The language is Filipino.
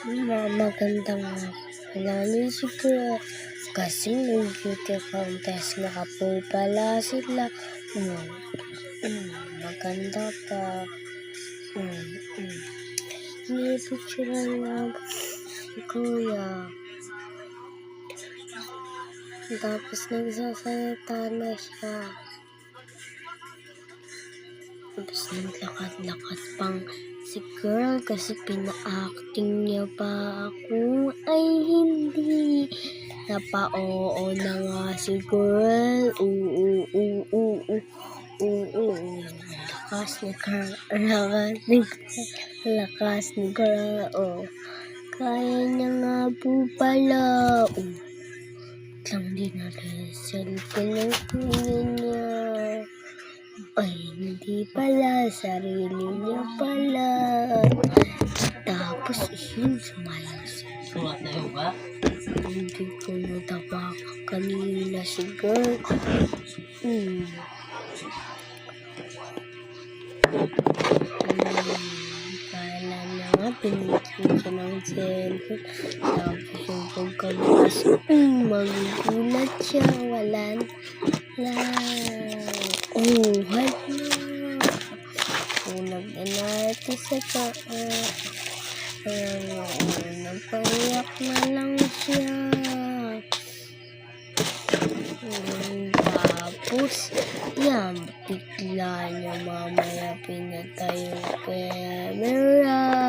Magandang hapon siguro kasi may beauty contest nga po pala sila. Maganda pa. Pinipicturean nga si Kuya. Tapos nagsasalita na siya. Tapos naglakad-lakad pang si girl kasi pina-acting niya pa ako. Ay hindi. Napa-oo na nga si girl. Lakas ni girl. Lakas ni girl. Kaya niya nga po pala. Lang din natin selfie ng kuya niya. Ay, hindi pala. Sarili niya pala. Tapos, yun, sumalas. Sumat na yun ba? Hindi ko natapakan kanina si girl. Kala na nga, pinigyan siya ng cellphone. Tapos yung pagkabukas, magugulat siya. Wala. What na? Nag-inarte sa nagpaiyak na lang siya. Tapos, yan, bigla niya mamaya pinatay yung camera.